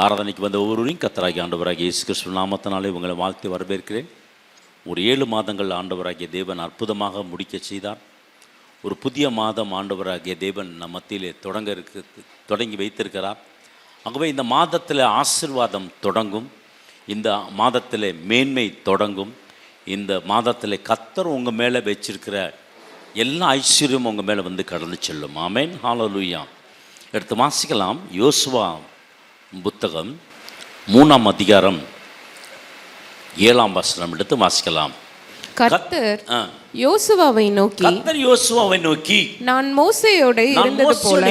ஆராதனைக்கு வந்த ஒவ்வொருவரையும் கர்த்தராகிய ஆண்டவராகிய இயேசு கிறிஸ்து நாமத்தினாலே உங்களை வாழ்த்தி வரவேற்கிறேன். ஒரு 7 மாதங்கள் ஆண்டவராகிய தேவன் அற்புதமாக முடிக்க செய்தார். ஒரு புதிய மாதம் ஆண்டவராகிய தேவன் நம் மத்தியிலே தொடங்கி வைத்திருக்கிறார். ஆகவே இந்த மாதத்தில் ஆசீர்வாதம் தொடங்கும், இந்த மாதத்தில் மேன்மை தொடங்கும், இந்த மாதத்தில் கர்த்தர் உங்கள் மேலே வச்சிருக்கிற எல்லா ஐஸ்வர்யமும் உங்கள் மேலே வந்து கடந்து செல்லும். ஆமென், ஹல்லேலூயா. எடுத்து வாசிக்கலாம். யோசுவா புத்தகம் 3ஆம் அதிகாரம் 7ஆம் வசனம் எடுத்து வாசிக்கலாம். கர்த்தர் யோசுவாவை நோக்கி நான் மோசேயோடு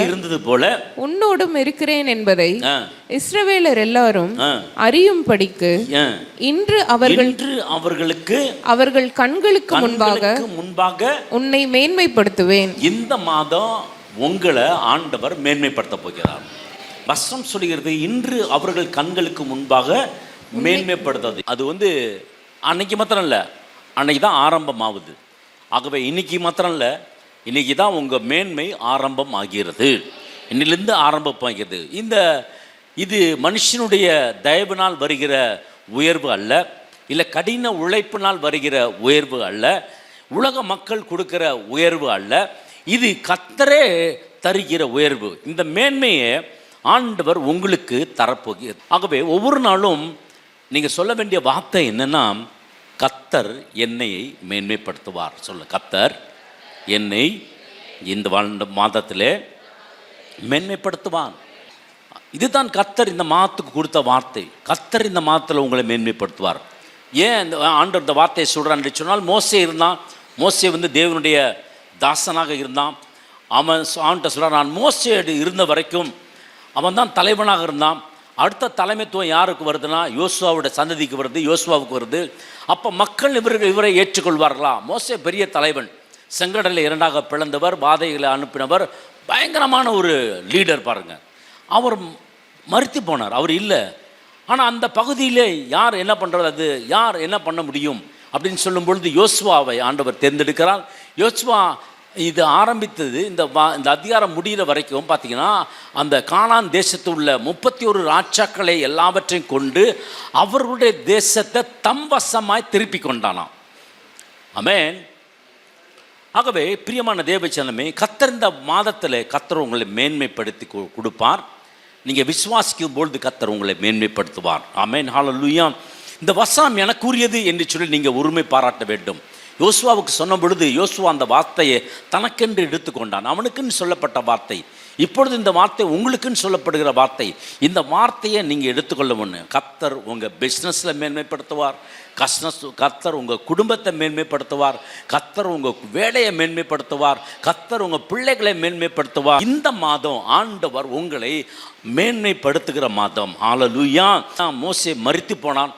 இருந்தது போல உன்னோடும் இருக்கிறேன் என்பதை இஸ்ரவேலர் எல்லாரும் அறியும்படிக்கு இன்று அவர்களுக்கு அவர்கள் கண்களுக்கு முன்பாக உன்னை மேன்மைப்படுத்துவேன். இந்த மாதம் உங்களை ஆண்டவர் மேன்மைப்படுத்த போகிறார். வசனம் சொல்லுகிறது, இன்று அவர்கள் கண்களுக்கு முன்பாக மேன்மைப்படுத்துறது. அது அன்னைக்கு மாத்திரம் இல்லை, அன்னைக்கு தான் ஆரம்பம் ஆகுது. ஆகவே இன்னைக்கு மாத்திரம் இல்லை, இன்னைக்கு தான் உங்கள் மேன்மை ஆரம்பம் ஆகிறது. இன்னிலிருந்து ஆரம்பம் ஆகிறது. இது மனுஷனுடைய தயவினால் வருகிற உயர்வு அல்ல, இல்லை கடின உழைப்பினால் வருகிற உயர்வு அல்ல, உலக மக்கள் கொடுக்கிற உயர்வு அல்ல, இது கர்த்தரே தருகிற உயர்வு. இந்த மேன்மையை ஆண்டவர் உங்களுக்கு தரப்போகிறார். ஆகவே ஒவ்வொரு நாளும் நீங்கள் சொல்ல வேண்டிய வார்த்தை என்னன்னா, கர்த்தர் என்னை மேன்மைப்படுத்துவார். சொல்ல, கர்த்தர் என்னை இந்த மாதத்திலே மேன்மைப்படுத்துவார். இதுதான் கர்த்தர் இந்த மாதத்துக்கு கொடுத்த வார்த்தை. கர்த்தர் இந்த மாதத்தில் உங்களை மேன்மைப்படுத்துவார். ஏன் இந்த ஆண்டவர் இந்த வார்த்தையை சொல்கிறான்னு சொன்னால், மோசே இருந்தான். மோசே தேவனுடைய தாசனாக இருந்தான். அவன் ஆண்ட சொல்கிறான், நான் மோசே இருந்த வரைக்கும் அவன் தான் தலைவனாக இருந்தான். அடுத்த தலைமைத்துவம் யாருக்கு வருதுன்னா, யோசுவாவுடைய சந்ததிக்கு வருது, யோசுவாவுக்கு வருது. அப்போ மக்கள் இவரை ஏற்றுக்கொள்வார்களா? மோசே பெரிய தலைவன், செங்கடலை 2ஆக பிளந்தவர், வாதைகளை அனுப்பினவர், பயங்கரமான ஒரு லீடர் பாருங்கள். அவர் மரித்து போனார், அவர் இல்லை. ஆனால் அந்த பகுதியிலே யார் என்ன பண்ணுறது, அது யார் என்ன பண்ண முடியும் அப்படின்னு சொல்லும் பொழுது யோசுவாவை ஆண்டவர் தேர்ந்தெடுக்கிறார். யோசுவா இது ஆரம்பித்தது, இந்த அதிகாரம் முடிகிற வரைக்கும் பார்த்தீங்கன்னா, அந்த கானான் தேசத்தில் உள்ள 31 ராஜாக்களை எல்லாவற்றையும் கொண்டு அவர்களுடைய தேசத்தை தம்வசமாய் திருப்பி கொண்டானாம். ஆமென். ஆகவே பிரியமான தேவஜனமே, கர்த்தர் இந்த மாதத்தில் கர்த்தர் உங்களை மேன்மைப்படுத்தி கொடுப்பார். நீங்கள் விசுவாசிக்கும் பொழுது கர்த்தர் உங்களை மேன்மைப்படுத்துவார். ஆமென், ஹல்லேலூயா. இந்த வசனம் எனக்குரியது என்று சொல்லி நீங்கள் உரிமை பாராட்ட வேண்டும். யோசுவாவுக்கு சொன்ன பொழுது யோசுவா அந்த வார்த்தையை தனக்கென்று எடுத்துக்கொண்டான். அவனுக்குன்னு சொல்லப்பட்ட வார்த்தை. இப்பொழுது இந்த வார்த்தை உங்களுக்குன்னு சொல்லப்படுகிற வார்த்தை. இந்த வார்த்தையை நீங்கள் எடுத்துக்கொள்ள ஒன்று. கர்த்தர் உங்கள் பிஸ்னஸில் மேன்மைப்படுத்துவார். கர்த்தர் உங்கள் குடும்பத்தை மேன்மைப்படுத்துவார். கர்த்தர் உங்கள் வேலையை மேன்மைப்படுத்துவார். கர்த்தர் உங்கள் பிள்ளைகளை மேன்மைப்படுத்துவார். இந்த மாதம் ஆண்டவர் உங்களை மேன்மைப்படுத்துகிற மாதம். ஹல்லேலூயா. மோசே மரித்து போனான்.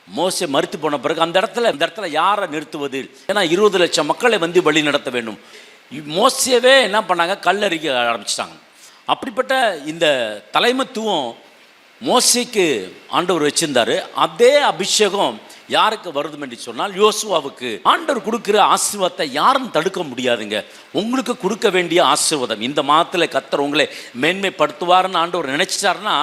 மோசே மரித்து போன பிறகு அந்த இடத்துல யாரை நிறுத்துவது? ஏன்னா 20 லட்சம் மக்களை வழி நடத்த வேண்டும். மோசேவே என்ன பண்ணாங்க, கல்லறிக்க ஆரம்பிச்சிட்டாங்க. அப்படிப்பட்ட இந்த தலைமைத்துவம் மோசேக்கு ஆண்டவர் வச்சிருந்தாரு. அதே அபிஷேகம் யாருக்கு வருது என்று சொன்னால், யோசுவாவுக்கு. ஆண்டவர் கொடுக்குற ஆசீர்வாதத்தை யாரும் தடுக்க முடியாதுங்க. உங்களுக்கு கொடுக்க வேண்டிய ஆசீர்வாதம் இந்த மாதத்தில் கர்த்தர் உங்களை மேன்மைப்படுத்துவார்னு ஆண்டவர் நினைச்சிட்டாருன்னா,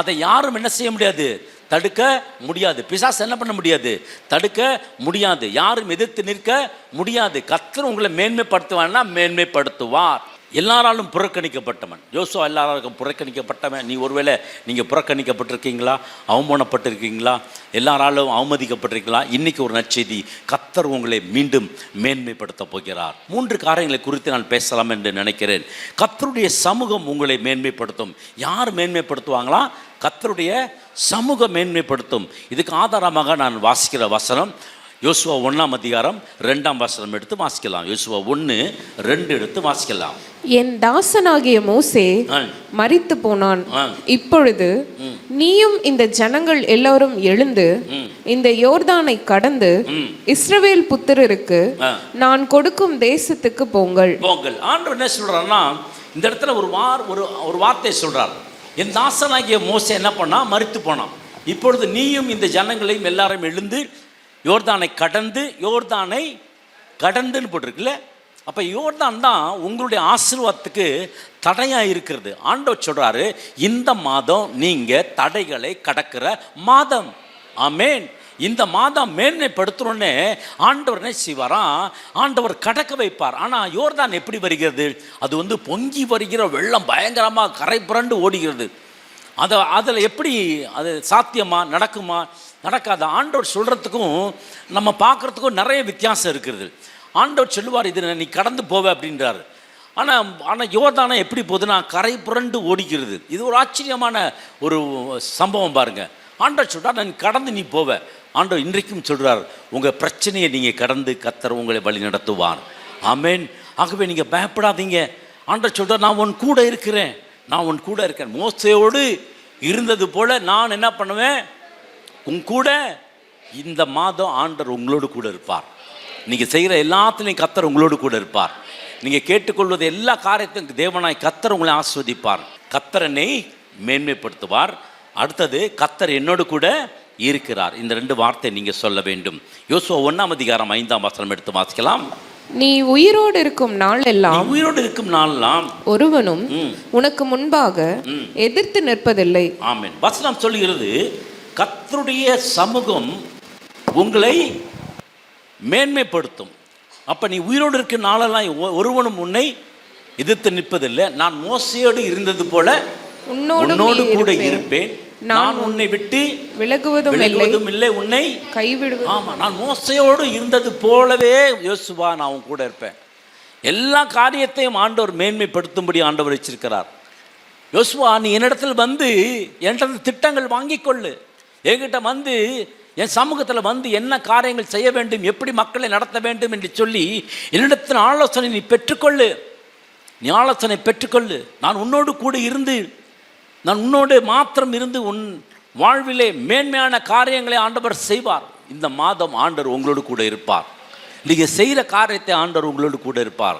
அதை யாரும் என்ன செய்ய முடியாது, தடுக்க முடியாது. பிசாசு என்ன பண்ண முடியாது, தடுக்க முடியாது. யாரும் எதிர்த்து நிற்க முடியாது. கர்த்தர் உங்களை மேன்மைப்படுத்துவார்னா மேன்மைப்படுத்துவார். எல்லாராலும் புறக்கணிக்கப்பட்டவன் யோசுவா. எல்லாராலும் புறக்கணிக்கப்பட்டவன். ஒருவேளை நீங்கள் புறக்கணிக்கப்பட்டிருக்கீங்களா, அவமானப்பட்டிருக்கீங்களா, எல்லாராலும் அவமதிக்கப்பட்டிருக்கீங்களா? இன்றைக்கி ஒரு நற்செய்தி, கர்த்தர் உங்களை மீண்டும் மேன்மைப்படுத்த போகிறார். 3 காரியங்களை குறித்து நான் பேசலாம் என்று நினைக்கிறேன். கர்த்தருடைய சமூகம் உங்களை மேன்மைப்படுத்தும். யார் மேன்மைப்படுத்துவாங்களா? கர்த்தருடைய சமூகம் மேன்மைப்படுத்தும். இதுக்கு ஆதாரமாக நான் வாசிக்கிற வசனம் யோசுவா 1ஆம் அதிகாரம் 2ஆம் வசனம் எடுத்து வாசிக்கலாம். யோசுவா 1:2 எடுத்து வாசிக்கலாம். என் தாசனாகிய மோசே மரித்து போனான். இப்பொழுது நீயும் இந்த ஜனங்கள் எல்லாரும் எழுந்து இந்த யோர்தானை கடந்து இஸ்ரவேல் புத்திரருக்கு நான் கொடுக்கும் தேசத்துக்கு போங்கள். ஆண்டவர் என்ன சொல்றாருன்னா, இந்த இடத்துல ஒரு வார்த்தை சொல்றார். என் தாசனாகிய மோசே என்ன பண்ணா, மரித்து போனான். இப்பொழுது நீயும் இந்த ஜனங்களையும் எல்லாரும் எழுந்து யோர்தானை கடந்துன்னு போட்டிருக்குல்ல, அப்போ யோர்தான் தான் உங்களுடைய ஆசீர்வாதத்துக்கு தடையாக இருக்கிறது. ஆண்டவர் சொல்கிறாரு, இந்த மாதம் நீங்கள் தடைகளை கடக்கிற மாதம். ஆமேன். இந்த மாதம் மேன்மைப்படுத்துகிறோன்னே ஆண்டவர் என்ன செய்வாராம், ஆண்டவர் கடக்க வைப்பார். ஆனால் யோர்தான் எப்படி வருகிறது? அது பொங்கி வருகிற வெள்ளம் பயங்கரமாக கரை புரண்டு ஓடுகிறது. அதில் எப்படி அது சாத்தியமா, நடக்குமா, நடக்காது? ஆண்டவர் சொல்கிறதுக்கும் நம்ம பார்க்குறதுக்கும் நிறைய வித்தியாசம் இருக்கிறது. ஆண்டவர் சொல்லுவார், இது நீ கடந்து போவ அப்படின்றார். ஆனால் யோர்தானை எப்படி போகுதுன்னா கரை புரண்டு ஓடிக்கிறது. இது ஒரு ஆச்சரியமான ஒரு சம்பவம் பாருங்கள். ஆண்டவர் சொல்கிறார், நான் கடந்து நீ போவ. ஆண்டவர் இன்றைக்கும் சொல்கிறார், உங்கள் பிரச்சனையை நீங்கள் கடந்து கர்த்தர் உங்களை வழி நடத்துவார். ஆமேன். ஆகவே நீங்கள் பயப்படாதீங்க. ஆண்டவர் சொல்கிறார், நான் உன் கூட இருக்கிறேன், நான் உன் கூட இருக்கேன். மோசேயோடு இருந்தது போல் நான் என்ன பண்ணுவேன், உன் கூட. இந்த மாதம் ஆண்டவர் உங்களோடு கூட இருப்பார். நீங்கள் செய்கிற எல்லாத்துலேயும் கர்த்தர் உங்களோடு கூட இருப்பார். நீங்கள் கேட்டுக்கொள்வது எல்லா காரியத்தையும் தேவனாய் கர்த்தர் உங்களை ஆஸ்வதிப்பார். கர்த்தர் என்னை மேன்மைப்படுத்துவார். அடுத்தது, கர்த்தர் என்னோடு கூட இருக்கிறார். இந்த 2 வார்த்தை நீங்கள் சொல்ல வேண்டும். யோசுவா 1:5 எடுத்து வாசிக்கலாம். நீ உயிரோடு இருக்கும் நாளெல்லாம், உயிரோடு இருக்கும் நாளெல்லாம் ஒருவனும் உனக்கு முன்பாக எதிர்த்து நிற்பதில்லை. ஆமென். வசனம் சொல்லுகிறது, கர்த்தருடைய சமூகம் உங்களை மேன்மைப்படுத்தும். அப்போ நீ உயிரோடு இருக்க நாளெல்லாம் ஒருவனும் உன்னை எதிர்த்து நிற்பதில்லை. நான் மோசையோடு இருந்தது போல உன்னோடு கூட இருப்பேன். நான் உன்னை விட்டு விலகுவதும் இல்லை, உன்னை கைவிடுவதும். ஆமாம், நான் மோசையோடு இருந்தது போலவே யோசுவா நான் உன் கூட இருப்பேன். எல்லா காரியத்தையும் ஆண்டவர் மேன்மைப்படுத்தும்படி ஆண்டவர் வச்சிருக்கிறார். யோசுவா, நீ என்னிடத்தில் என்கிட்ட திட்டங்கள் வாங்கிக்கொள்ளு. என்கிட்ட என் சமூகத்தில் என்ன காரியங்கள் செய்ய வேண்டும், எப்படி மக்களை நடத்த வேண்டும் என்று சொல்லி என்னிடத்தில் ஆலோசனை நீ பெற்றுக்கொள்ளு. நீ ஆலோசனை பெற்றுக்கொள்ளு. நான் உன்னோடு கூட இருந்து, நான் உன்னோடு மாத்திரம் இருந்து உன் வாழ்விலே மேன்மையான காரியங்களை ஆண்டவர் செய்வார். இந்த மாதம் ஆண்டவர் உங்களோடு கூட இருப்பார். நீங்கள் செய்கிற காரியத்தை ஆண்டவர் உங்களோடு கூட இருப்பார்.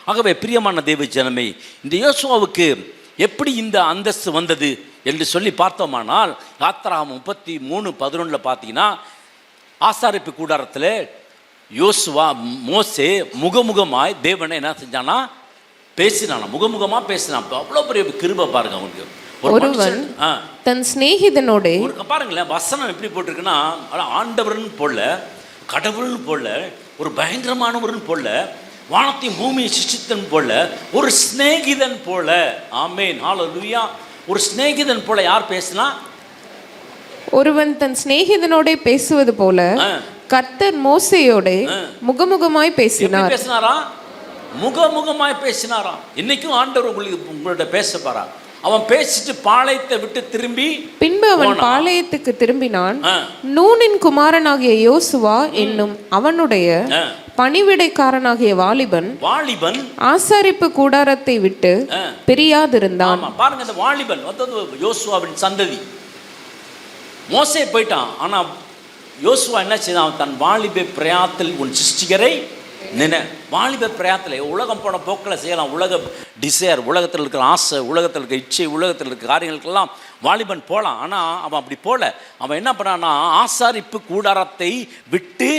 ஆகவே பிரியமான தேவ ஜனமே, இந்த யோசுவாவுக்கு எப்படி இந்த அந்தஸ்து வந்தது என்று சொல்லி பார்த்தோமானால், யாத்திராகமம் 33:11 பார்த்தீங்கன்னா, ஆசாரிப்பு கூடாரத்தில் யோசுவா மோசே முகமுகமாய் தேவனை என்ன செஞ்சானா, பேசினானா, முகமுகமாக பேசினான். அவ்வளோ பெரிய கிருபை பாருங்க அவனுக்கு. ஒருவன் தன் சிநேகிதனோட பாருங்களேன், வசனம் எப்படி போட்டிருக்குன்னா, ஆண்டவர்னு போல, கடவுள்னு போல, ஒரு பயங்கரமானவர்னு போல, வானத்தையும் பூமியை சிருஷ்டித்தன் போல, ஒரு சிநேகிதன் போல. ஆமேன், ஹல்லேலூயா. ஒரு சிநேகிதன் போல யார் பேசினா? ஒருவன் தன் சிநேகிதனோட பேசுவது போல கர்த்தர் மோசேயோட முகமுகமாய் பேசினார். பேசினாரா? முகமுகமாய் பேசினாரா? இன்னைக்கும் ஆண்டவர் உங்கள்ட்ட பேச பாரா. அவன் பேசிட்டு பாளையத்தை விட்டு திரும்பி, பின்பு அவன் பாளையத்துக்கு திரும்பினான். நூனின் குமாரனாகிய யோசுவா என்னும் அவனுடைய பணிவிடைக்காரனாகிய வாலிபன் ஆசாரிப்பு கூடாரத்தை விட்டு பிரியாதிருந்தான். பாருங்க, இந்த வாலிபன் யோசுவாவின் சந்ததி. மோசே போயிட்டான், ஆனா யோசுவா என்ன செய்தான்? தன் வாலிப பிரயாத்தில் உன் சிருஷ்டிகரை வாலிப பிரயாத்தில் உலகம் போன போக்கில் செய்யலாம். உலக டிசையர், உலகத்தில் இருக்கிற ஆசை, உலகத்தில் இருக்கிற இச்சை, உலகத்தில் இருக்கிற காரியங்களுக்கெல்லாம் வாலிபன் போகலாம். ஆனால் அவன் அப்படி போல. அவன் என்ன பண்ணான்னா, ஆசாரிப்பு கூடாரத்தை விட்டு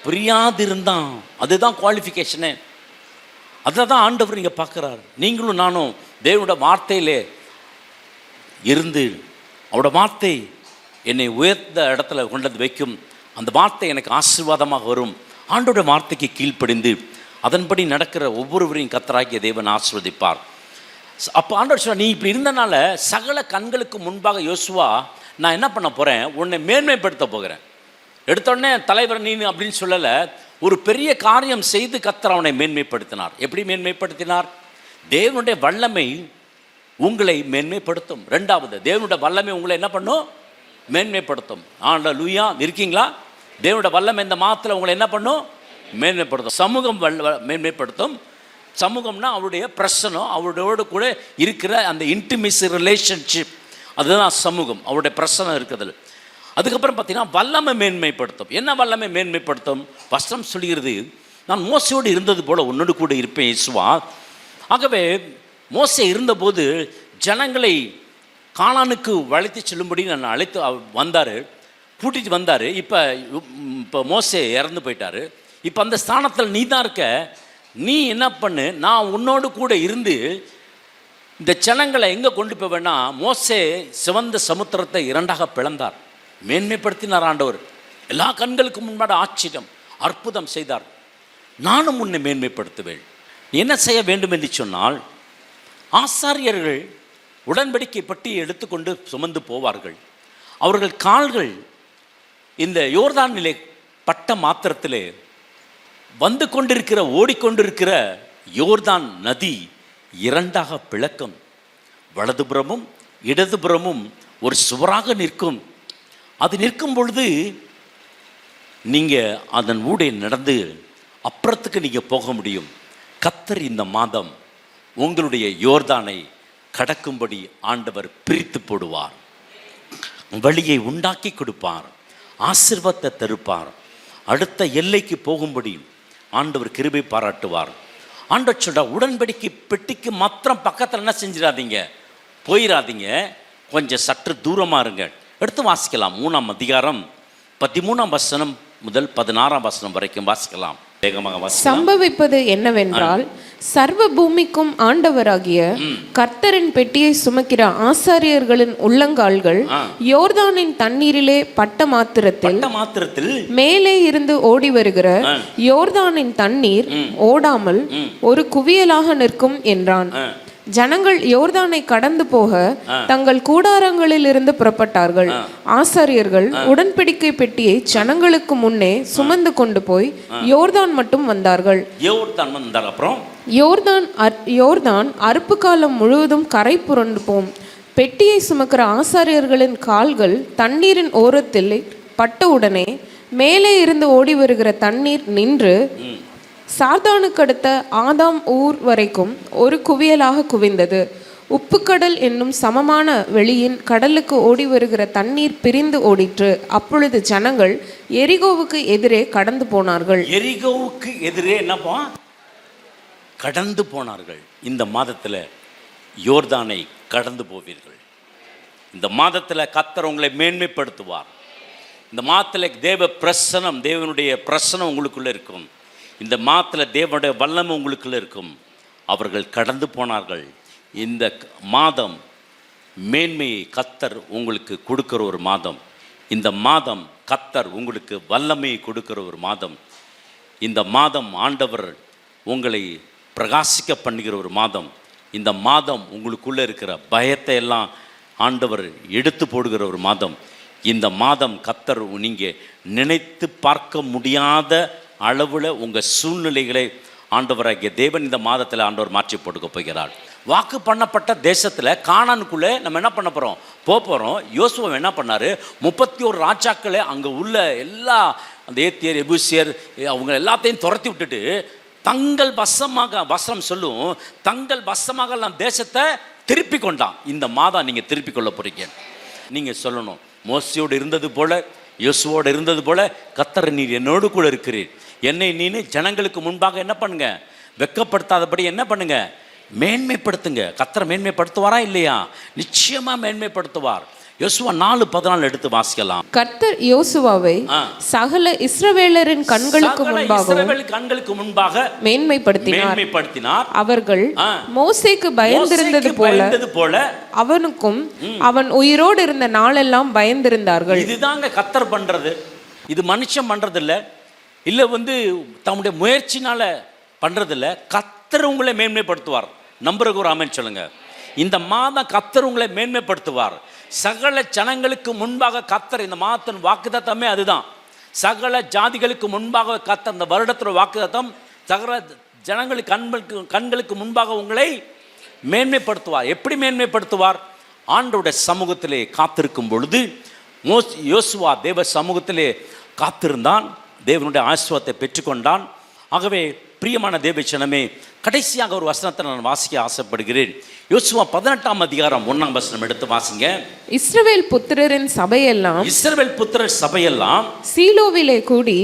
பிரியாதிருந்தான். அதுதான் குவாலிஃபிகேஷனே. அதை தான் ஆண்டவர் இங்கே பார்க்குறாரு. நீங்களும் நானும் தேவனோட வார்த்தையிலே இருந்து, அவரோட வார்த்தை என்னை உயர்ந்த இடத்துல கொண்டது வைக்கும். அந்த வார்த்தை எனக்கு ஆசீர்வாதமாக வரும். ஆண்டோட வார்த்தைக்கு கீழ்ப்படிந்து அதன்படி நடக்கிற ஒவ்வொருவரையும் கர்த்தராகிய தேவன் ஆசீர்வதிப்பார். அப்போ ஆண்டவர் சொல்ல, நீ இப்படி இருந்தனால சகல கண்களுக்கு முன்பாக யோசுவா, நான் என்ன பண்ண போகிறேன், உன்னை மேன்மைப்படுத்த போகிறேன். எடுத்தோடனே தலைவர் நீ அப்படின்னு சொல்லலை. ஒரு பெரிய காரியம் செய்து கர்த்தர் அவனை மேன்மைப்படுத்தினார். எப்படி மேன்மைப்படுத்தினார்? தேவனுடைய வல்லமை உங்களை மேன்மைப்படுத்தும். 2வது, தேவனுடைய வல்லமை உங்களை என்ன பண்ணும்? மேன்மைப்படுத்தும். ஹல்லேலூயா. இருக்கீங்களா? தேவனுடைய வல்லமை இந்த மாதத்தில் உங்களை என்ன பண்ணும்? மேன்மைப்படுத்தும். சமூகம் மேன்மைப்படுத்தும். சமூகம்னா அவருடைய பிரசனம், அவரோட கூட இருக்கிற அந்த இன்டிமேசி ரிலேஷன்ஷிப், அதுதான் சமூகம், அவருடைய பிரசனம் இருக்கிறது. அதுக்கப்புறம் பார்த்தீங்கன்னா வல்லமை மேன்மைப்படுத்தும். என்ன வல்லமை மேன்மைப்படுத்தும்? வசனம் சொல்கிறது, நான் மோசையோடு இருந்தது போல உன்னோடு கூட இருப்பேன் யோசுவா. ஆகவே மோசே இருந்தபோது ஜனங்களை கானானுக்கு வளைத்து செல்லும்படி நான் அழைத்து வந்தார், கூட்டிகிட்டு வந்தார். இப்போ மோசே இறந்து போயிட்டார். இப்போ அந்த ஸ்தானத்தில் நீ தான் இருக்க. நீ என்ன பண்ணு, நான் உன்னோடு கூட இருந்து இந்த ஜனங்களை எங்கே கொண்டு போய் வேணா. மோசே சிவந்த சமுத்திரத்தை இரண்டாக பிளந்தார், மேன்மைப்படுத்தினார் ஆண்டவர். எல்லா கண்களுக்கு முன்னாடி ஆச்சரியம் அற்புதம் செய்தார். நானும் உன்னை மேன்மைப்படுத்துவேன். என்ன செய்ய வேண்டும் என்று சொன்னால், ஆசாரியர்கள் உடன்படிக்கை பட்டி எடுத்துக்கொண்டு சுமந்து போவார்கள். அவர்கள் கால்கள் இந்த யோர்தான் நிலை பட்ட மாத்திரத்திலே வந்து கொண்டிருக்கிற ஓடிக்கொண்டிருக்கிற யோர்தான் நதி இரண்டாக பிளக்கும். வலதுபுறமும் இடதுபுறமும் ஒரு சுவராக நிற்கும். அது நிற்கும் பொழுது நீங்கள் அதன் ஊடே நடந்து அப்புறத்துக்கு நீங்கள் போக முடியும். கர்த்தர் இந்த மாதம் உங்களுடைய யோர்தானை கடக்கும்படி ஆண்டவர் பிரித்து போடுவார், வழியை உண்டாக்கி கொடுப்பார், ஆசீர்வாதத்தை தருப்பார். அடுத்த எல்லைக்கு போகும்படி ஆண்டவர் கிருபை பாராட்டுவார். ஆண்டவர் சொல்ற, உடன்படிக்கை பெட்டிக்கு மாத்திரம் பக்கத்தில் என்ன செஞ்சிடாதீங்க, போயிடாதீங்க, கொஞ்சம் சற்று தூரமாக இருங்க. எடுத்து வாசிக்கலாம். 3ஆம் அதிகாரம் 13ஆம் வசனம் முதல் 16ஆம் வசனம் வரைக்கும் வாசிக்கலாம். சம்பவிப்பது என்னவென்றால், சர்வ பூமிக்கும் ஆண்டவராகிய கர்த்தரின் பெட்டியை சுமக்கிற ஆசாரியர்களின் உள்ளங்கால்கள் யோர்தானின் தண்ணீரிலே பட்ட மாத்திரத்தில் மேலே இருந்து ஓடி வருகிற யோர்தானின் தண்ணீர் ஓடாமல் ஒரு குவியலாக நிற்கும் என்றான். ஜனங்கள் யோர்தானை கடந்து போக தங்கள் கூடாரங்களில் இருந்து புறப்பட்டார்கள். ஆசாரியர்கள் உடன்படிக்கை பெட்டியை ஜனங்களுக்கு முன்னே சுமந்து கொண்டு போய் யோர்தான் மட்டும் வந்தார்கள். அப்புறம் யோர்தான் அறுப்பு காலம் முழுவதும் கரை புரண்டு போம். பெட்டியை சுமக்கிற ஆசாரியர்களின் கால்கள் தண்ணீரின் ஓரத்தில் பட்டவுடனே மேலே இருந்து ஓடி வருகிற தண்ணீர் நின்று சார்தானுக்கு அடுத்த ஆதாம் ஊர் வரைக்கும் ஒரு குவியலாக குவிந்தது. உப்புக்கடல் என்னும் சமமான வெளியின் கடலுக்கு ஓடி வருகிற தண்ணீர் பிரிந்து ஓடிற்று. அப்பொழுது ஜனங்கள் எரிகோவுக்கு எதிரே கடந்து போனார்கள். எரிகோவுக்கு எதிரே என்னப்பா கடந்து போனார்கள். இந்த மாதத்தில் யோர்தானை கடந்து போவீர்கள். இந்த மாதத்தில் கர்த்தர் உங்களை மேன்மைப்படுத்துவார். இந்த மாதத்தில் தேவனுடைய பிரசனம் உங்களுக்குள்ளே இருக்கும். இந்த மாதத்தில் தேவனுடைய வல்லமை உங்களுக்குள்ள இருக்கும். அவர்கள் கடந்து போனார்கள். இந்த மாதம் மேன்மையை கர்த்தர் உங்களுக்கு கொடுக்கிற ஒரு மாதம். இந்த மாதம் கர்த்தர் உங்களுக்கு வல்லமையை கொடுக்கிற ஒரு மாதம். இந்த மாதம் ஆண்டவர் உங்களை பிரகாசிக்க பண்ணுகிற ஒரு மாதம். இந்த மாதம் உங்களுக்குள்ளே இருக்கிற பயத்தை எல்லாம் ஆண்டவர் எடுத்து போடுகிற ஒரு மாதம். இந்த மாதம் கர்த்தர் நீங்கள் நினைத்து பார்க்க முடியாத அளவில் உங்கள் சூழ்நிலைகளை ஆண்டவராகிய தேவன் இந்த மாதத்தில் ஆண்டவர் மாற்றி போட்டுக்க போகிறார். வாக்கு பண்ணப்பட்ட தேசத்தில் கானானுக்குள்ளே நம்ம என்ன பண்ண போகிறோம். யோசுவா என்ன பண்ணார், 31 ராஜாக்களை அங்கே உள்ள எல்லா அந்த ஏத்தியர் எபூசியர் அவங்க எல்லாத்தையும் துரத்தி விட்டுட்டு தங்கள் வசனம் சொல்லும், தங்கள் வசமாக எல்லாம் தேசத்தை திருப்பி கொண்டான். இந்த மாதம் நீங்கள் திருப்பி கொள்ள போகிறீங்க. நீங்கள் சொல்லணும், மோசையோடு இருந்தது போல யோசுவோடு இருந்தது போல கர்த்தர் நீர் என்னோடு கூட இருக்கிறீர். என்னை நீனு ஜனங்களுக்கு முன்பாக என்ன பண்ணுங்க, வெட்கப்படுத்தாதபடி என்ன பண்ணுங்க, மேன்மைப்படுத்துங்க. கர்த்தர் மேன்மைப்படுத்துவாரா இல்லையா? நிச்சயமா மேன்மைப்படுத்துவார். யோசுவா 4:14 எடுத்து வாசிக்கலாம். கர்த்தர் யோசுவாவை சகல இஸ்ரவேலரின் கண்களுக்கு முன்பாக மேன்மைப்படுத்தினார். அவர்கள் மோசேக்கு பயந்திருந்தது போல அவனுக்கும் அவன் உயிரோடு இருந்த நாளெல்லாம் பயந்திருந்தார்கள். இதுதாங்க கர்த்தர் பண்றது. இது மனுஷன் பண்றது இல்ல தம்முடைய முயற்சினால பண்றதில்ல. கர்த்தர் உங்களை மேன்மைப்படுத்துவார். நம்புறதுக்கு ஒரு ஆமென் சொல்லுங்க. இந்த மாதம் கர்த்தர் உங்களை மேன்மைப்படுத்துவார். சகல ஜனங்களுக்கு முன்பாக கர்த்தர், இந்த மாதத்தின் வாக்குத்தத்தமே அதுதான். சகல ஜாதிகளுக்கு முன்பாக கர்த்தர், இந்த வருடத்தோட வாக்குத்தத்தம் சகல ஜனங்களுக்கு கண்களுக்கு முன்பாக உங்களை மேன்மைப்படுத்துவார். எப்படி மேன்மைப்படுத்துவார்? ஆண்டவருடைய சமூகத்திலே காத்திருக்கும் பொழுது யோசுவா தேவ சமூகத்திலே காத்திருந்தான், தேவனுடைய ஆசீர்வாதத்தை பெற்றுக்கொண்டான். ஆகவே பிரியமான தேவச்சனமே, கடைசியாக ஒரு வசனத்தை நான் வாசிக்க ஆசைப்படுகிறேன். யோசுவா 18ஆம் அதிகாரம் 1ஆம் வசனம் எடுத்து வாசிங்க. இஸ்ரவேல் புத்திரர் சபையெல்லாம் சீலோவிலே கூடி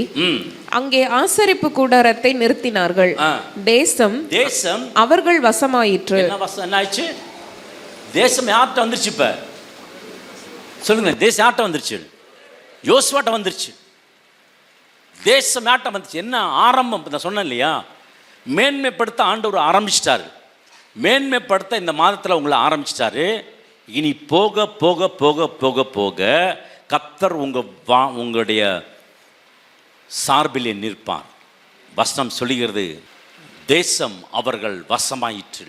அங்கே ஆசரிப்பு கூடாரத்தை நிறுத்தினார்கள். தேசம் அவர்கள் வசமாயிற்று. என்ன ஆயிடுச்சு? தேசம் யார்கிட்ட வந்துருச்சு? இப்ப சொல்லுங்க, தேசம் யார்கிட்ட வந்துருச்சு? யோசுவாட்ட வந்துருச்சு. தேசம் யார்கிட்ட வந்துச்சு? என்ன ஆரம்பம்? நான் சொன்னேன் இல்லையா, மேன்மைப்படுத்த ஆண்டவர் ஆரம்பிச்சிட்டாரு. மேன்மைப்படுத்த இந்த மாதத்தில் உங்களை ஆரம்பிச்சிட்டாரு. இனி போக போக போக போக போக கர்த்தர் உங்களுடைய சார்பிலே நிற்பார். வசனம் சொல்லுகிறது, தேசம் அவர்கள் வசமாயிற்று.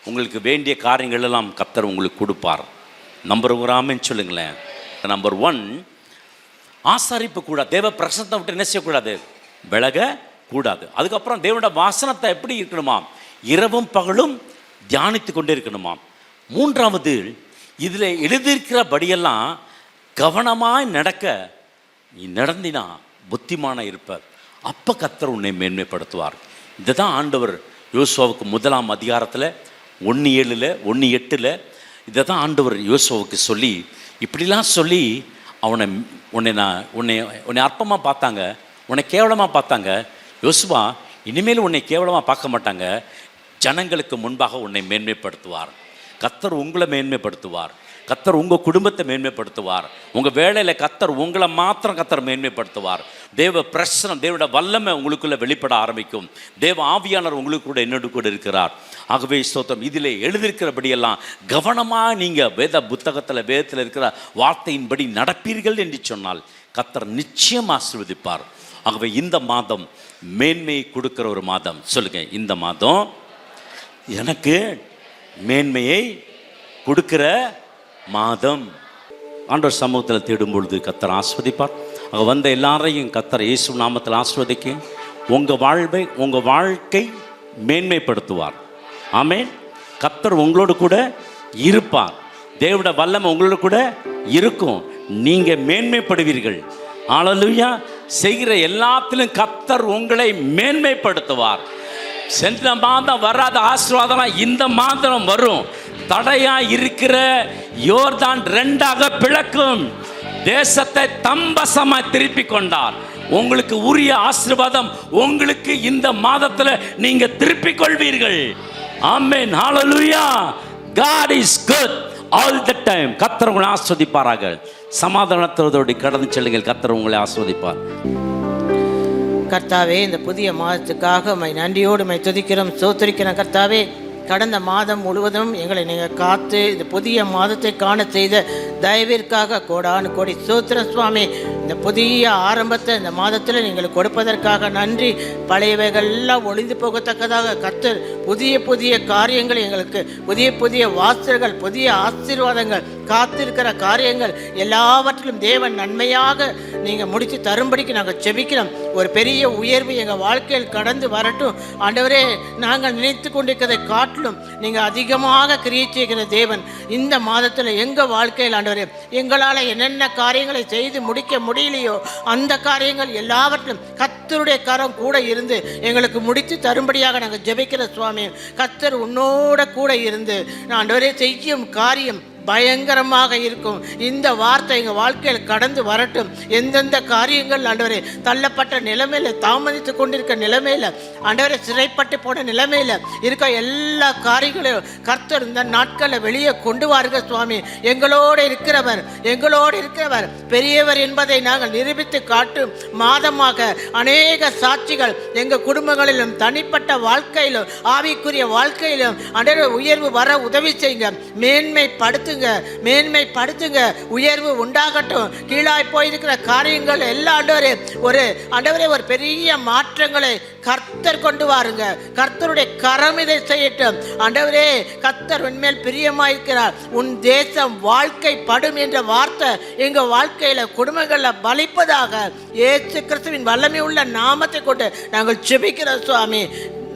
உங்களுக்கு வேண்டிய காரியங்கள் எல்லாம் கர்த்தர் உங்களுக்கு கொடுப்பார். நம்பர் ஆமென் சொல்லுங்களேன். நம்பர் 1, ஆசாரிப்பு கூடாது. தேவ பிரசனத்தை விட்டு என்ன செய்யக்கூடாது? விலக கூடாது. அதுக்கப்புறம் தேவனோட வாசனத்தை எப்படி இருக்கணுமா? இரவும் பகலும் தியானித்து கொண்டே இருக்கணுமா. 3வது, இதில் எழுதியிருக்கிறபடியெல்லாம் கவனமாய் நடக்க நீ நடந்தினா புத்திமான இருப்ப. அப்போ கர்த்தர் உன்னை மேன்மைப்படுத்துவார். இதுதான் ஆண்டவர் யோசுவாவுக்கு 1ஆம் அதிகாரத்தில் 1:7 1:8 இதை தான் ஆண்டவர் யோசுவாவுக்கு சொல்லி, இப்படிலாம் சொல்லி உன்னை அற்பமாக பார்த்தாங்க, உன்னை கேவலமாக பார்த்தாங்க. யோசுவா, இனிமேல் உன்னை கேவலமாக பார்க்க மாட்டாங்க. ஜனங்களுக்கு முன்பாக உன்னை மேன்மைப்படுத்துவார். கர்த்தர் உங்களை மேன்மைப்படுத்துவார். கர்த்தர் உங்கள் குடும்பத்தை மேன்மைப்படுத்துவார். உங்கள் வேலையில் கர்த்தர் உங்களை மாத்திரம் மேன்மைப்படுத்துவார். தேவ பிரசனம், தேவனோட வல்லமை உங்களுக்குள்ளே வெளிப்பட ஆரம்பிக்கும். தேவ ஆவியானவர் உங்களுக்கு கூட என்னோடு கூட இருக்கிறார். ஆகவே ஸ்தோத்திரம். இதில் எழுதியிருக்கிறபடியெல்லாம் கவனமாக நீங்கள் வேதத்தில் இருக்கிற வார்த்தையின்படி நடப்பீர்கள் என்று சொன்னால் கர்த்தர் நிச்சயம் ஆசீர்வதிப்பார். ஆகவே இந்த மாதம் மேன்மையை கொடுக்கிற ஒரு மாதம். சொல்லுங்கள், இந்த மாதம் எனக்கு மேன்மையை கொடுக்கிற மாதம். ஆண்டவர் சமூகத்தில் தேடும் பொழுது கர்த்தர் ஆஸ்வதிப்பார். அங்கே வந்த எல்லாரையும் கர்த்தர் இயேசு நாமத்தில் ஆஸ்வதிக்க உங்கள் வாழ்க்கை மேன்மைப்படுத்துவார். ஆமென். கர்த்தர் உங்களோடு கூட இருப்பார். தேவனுடைய வல்லமை உங்களோடு கூட இருக்கும். நீங்கள் மேன்மைப்படுவீர்கள். ஹல்லேலூயா. செய்கிற எல்லாத்திலும் கர்த்தர் உங்களை மேன்மைப்படுத்துவார். சென்ற மாதம் வராத ஆசீர்வாதம் இந்த மாதம் வரும். தடையா இருக்கிற யோர்தான் 2ஆக பிளக்கும். தேசத்தை தம்பசமா திருப்பி கொண்டார். உங்களுக்கு உரிய ஆசீர்வாதம் உங்களுக்கு இந்த மாதத்தில் நீங்க திருப்பிக் கொள்வீர்கள். ஆமென். ஹல்லேலூயா. God is good all the time. கர்த்தர் உங்களை ஆசீர்வதிப்பாராக. சமாதானத்தோடு கடந்து செல்லுங்கள். கர்த்தர் உங்களை ஆசீர்வதிப்பார். கர்த்தாவே, இந்த புதிய மாதத்துக்காக உம்மை நன்றியோடு உம்மை துதிக்கிறோம், ஸ்தோத்திரிக்கிறோம். கர்த்தாவே, கடந்த மாதம் முழுவதும் எங்களை நீங்கள் காத்து இந்த புதிய மாதத்தை காண செய்த தயவிற்காக கோடானு கோடி ஸ்தோத்திரம் சுவாமி. இந்த புதிய ஆரம்பத்தை இந்த மாதத்தில் நீங்கள் கொடுப்பதற்காக நன்றி. பழையவைகள்லாம் ஒளிந்து போகத்தக்கதாக கர்த்தர் புதிய புதிய காரியங்கள், எங்களுக்கு புதிய புதிய வாசல்கள், புதிய ஆசீர்வாதங்கள், காத்திருக்கிற காரியங்கள் எல்லாவற்றிலும் தேவன் நன்மையாக நீங்கள் முடித்து தரும்படிக்கு நாங்கள் செபிக்கிறோம். ஒரு பெரிய உயர்வு எங்கள் வாழ்க்கையில் கடந்து வரட்டும் ஆண்டவரே. நாங்கள் நினைத்து கொண்டிருக்கிறதை காட்டிலும் நீங்கள் அதிகமாக கிரியை செய்கிற தேவன். இந்த மாதத்தில் எங்கள் வாழ்க்கையில் ஆண்டவரே, எங்களால் என்னென்ன காரியங்களை செய்து முடிக்க முடியலையோ அந்த காரியங்கள் எல்லாவற்றிலும் கர்த்தருடைய கரம் கூட இருந்து எங்களுக்கு முடித்து தரும்படியாக நாங்கள் ஜெபிக்கிற சுவாமி. கர்த்தர் உன்னோட கூட இருந்து ஆண்டவரே செய்யும் காரியம் பயங்கரமாக இருக்கும். இந்த வார்த்தை எங்கள் வாழ்க்கையில் கடந்து வரட்டும். எந்தெந்த காரியங்கள் ஆண்டவரே தள்ளப்பட்ட நிலைமையில், தாமதித்து கொண்டிருக்க நிலைமையில், ஆண்டவரே சிறைப்பட்டு போன நிலைமையில் இருக்க எல்லா காரியங்களையும் கர்த்தர் இந்த நாட்களில் வெளியே கொண்டு வாருங்க சுவாமி. எங்களோடு இருக்கிறவர் பெரியவர் என்பதை நாங்கள் நிரூபித்து காட்டும் மாதமாக அநேக சாட்சிகள் எங்கள் குடும்பங்களிலும் தனிப்பட்ட வாழ்க்கையிலும் ஆவிக்குரிய வாழ்க்கையிலும் ஆண்டவரே உயர்வு வர உதவி செய்யுங்க. மேன்மைப்படுத்துங்க. உயர்வு உண்டாகட்டும். கீழாய் போயிருக்கிற காரியங்கள் எல்லா ஆண்டவரே ஒரு பெரிய மாற்றங்களை கர்த்தர் கொண்டு வாருங்க. கர்த்தருடைய கரம் இதை செய்யட்டும் ஆண்டவரே. கர்த்தர் உன்மேல் பிரியமாயிருக்கிறார். உன் தேசம் வாழ்க்கைப்படும் என்ற வார்த்தை எங்கள் வாழ்க்கையில் குடும்பங்களில் பலிப்பதாக இயேசு கிறிஸ்துவின் வல்லமை உள்ள நாமத்தை கொண்டு நாங்கள் ஜெபிக்கிறோம் சுவாமி.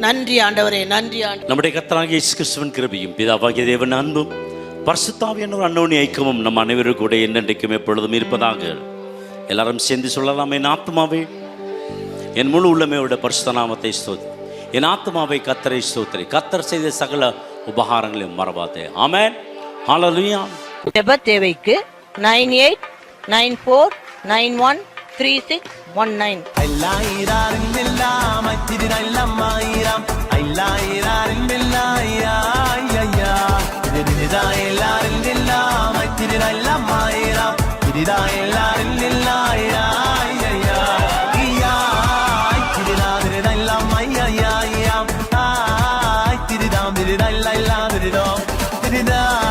நன்றி ஆண்டவரே, நன்றி ஆண்டவரே. நம்முடைய கர்த்தராகிய இயேசு கிறிஸ்துவின் கிருபையும் பிதாவாகிய தேவன் அன்பும் பரிசுத்தாவியானவர் அன்னோனி ஐக்கியமும் நம் அனைவரும் கூட என்னென்றைக்கும் எப்பொழுதும் இருப்பதாக. எல்லாரும் சேர்ந்து சொல்லலாம், என் ஆத்மாவே என் முழு உள்ளமையோட பரிசுத்த நாமத்தை ஸ்தோத்திரி. என் ஆத்மாவை கர்த்தரை ஸ்தோத்திரி. கர்த்தர் செய்த சகல உபகாரங்களையும் மறவாதே. ஆமென். ஹல்லேலூயா. ஜெப தேவைக்கு 9894913619. எல்லாரும் செய்தார்.